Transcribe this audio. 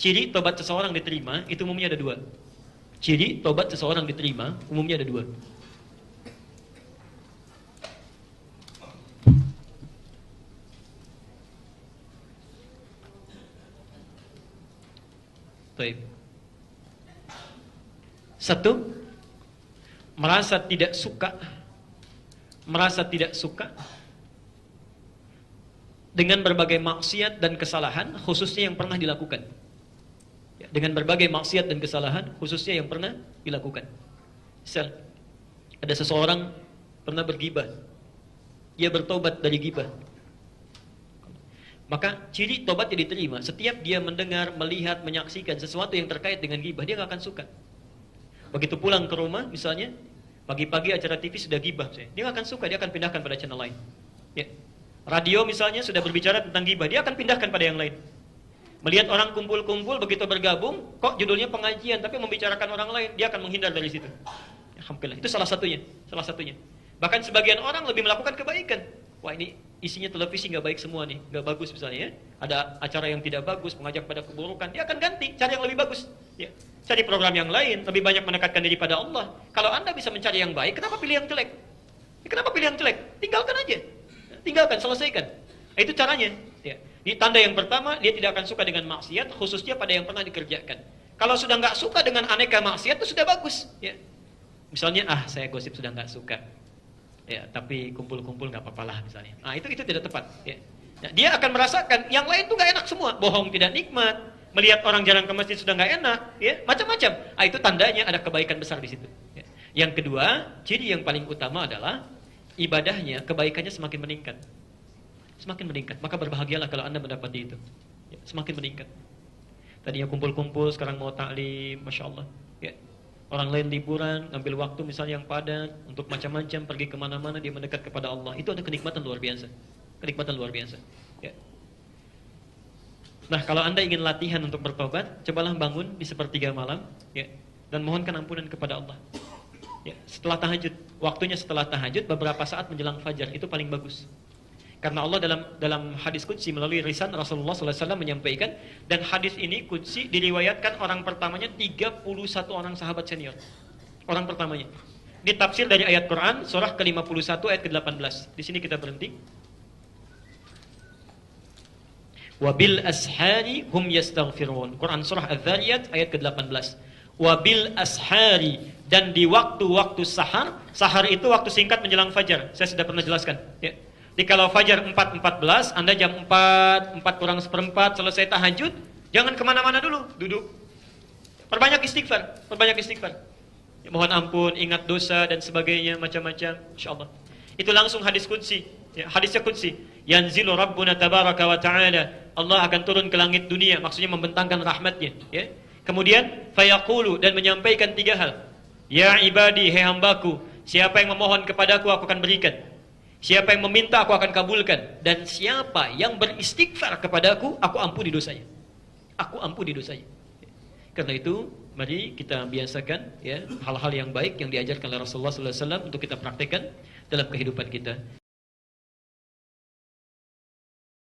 ciri tobat seseorang diterima itu umumnya ada dua. Ciri tobat seseorang diterima umumnya ada dua. Baik. Satu, merasa tidak suka dengan berbagai maksiat dan kesalahan, khususnya yang pernah dilakukan. Ya, dengan berbagai maksiat dan kesalahan, khususnya yang pernah dilakukan. Misal, ada seseorang pernah bergibah, dia bertobat dari gibah. Maka ciri tobatnya diterima. Setiap dia mendengar, melihat, menyaksikan sesuatu yang terkait dengan gibah, dia nggak akan suka. Begitu pulang ke rumah, misalnya pagi-pagi acara TV sudah gibah, dia nggak akan suka, dia akan pindahkan pada channel lain. Ya. Radio misalnya sudah berbicara tentang gibah, dia akan pindahkan pada yang lain. Melihat orang kumpul-kumpul, begitu bergabung, kok judulnya pengajian, tapi membicarakan orang lain, dia akan menghindar dari situ. Alhamdulillah, itu salah satunya. Bahkan sebagian orang lebih melakukan kebaikan. Wah, ini isinya televisi nggak baik semua nih, nggak bagus misalnya ya. Ada acara yang tidak bagus, mengajak pada keburukan, dia akan ganti, cari yang lebih bagus. Ya. Cari program yang lain, lebih banyak mendekatkan diri pada Allah. Kalau Anda bisa mencari yang baik, kenapa pilih yang jelek? Kenapa pilih yang jelek? Tinggalkan aja. Tinggalkan, selesaikan. Itu caranya. Ya. Di tanda yang pertama, dia tidak akan suka dengan maksiat, khususnya pada yang pernah dikerjakan. Kalau sudah nggak suka dengan aneka maksiat, itu sudah bagus. Ya. Misalnya, saya gosip sudah nggak suka. Ya, tapi kumpul-kumpul nggak apa-apa lah misalnya. Itu tidak tepat. Ya. Nah, dia akan merasakan yang lain tuh nggak enak semua. Bohong tidak nikmat, melihat orang jarang ke masjid sudah nggak enak, ya macam-macam. Itu tandanya ada kebaikan besar di situ. Ya. Yang kedua, ciri yang paling utama adalah ibadahnya, kebaikannya semakin meningkat. Semakin meningkat. Maka berbahagialah kalau Anda mendapati itu. Ya, semakin meningkat. Tadinya kumpul-kumpul, sekarang mau taklim, masya Allah. Ya. Orang lain liburan, ngambil waktu misalnya yang padat untuk macam-macam, pergi kemana-mana, dia mendekat kepada Allah. Itu ada kenikmatan luar biasa. Kenikmatan luar biasa. Ya. Nah, kalau Anda ingin latihan untuk bertobat, cobalah bangun di sepertiga malam, ya, dan mohonkan ampunan kepada Allah. Ya, setelah tahajud, waktunya setelah tahajud, beberapa saat menjelang fajar, itu paling bagus. Karena Allah dalam hadis qudsi melalui lisan Rasulullah SAW menyampaikan, dan hadis ini qudsi diriwayatkan orang pertamanya 31 orang sahabat senior. Orang pertamanya. Ditafsir dari ayat Quran surah ke-51 ayat ke-18. Di sini kita berhenti. Wabil ashari hum yastaghfirun. Quran surah Adz-Dzariyat ayat ke-18. Wabil ashari, dan di waktu-waktu sahar. Sahar itu waktu singkat menjelang fajar. Saya sudah pernah jelaskan, ya. Jadi kalau fajar 4.14, Anda jam 4 kurang seperempat selesai tahajud, jangan kemana-mana dulu, duduk. Perbanyak istighfar. Ya, mohon ampun, ingat dosa dan sebagainya, macam-macam, insyaallah. Itu langsung hadis qudsi, ya, hadisnya qudsi. Yanzilu Rabbuna tabaraka wa ta'ala, Allah akan turun ke langit dunia, maksudnya membentangkan rahmatnya, ya. Kemudian fayaqulu, dan menyampaikan 3 hal. Ya ibadi, hai hambaku, siapa yang memohon kepadaku aku akan berikan. Siapa yang meminta aku akan kabulkan, dan siapa yang beristighfar kepadaku aku ampuni dosanya. Aku ampuni dosanya. Karena itu mari kita biasakan, ya, hal-hal yang baik yang diajarkan oleh Rasulullah SAW untuk kita praktekkan dalam kehidupan kita.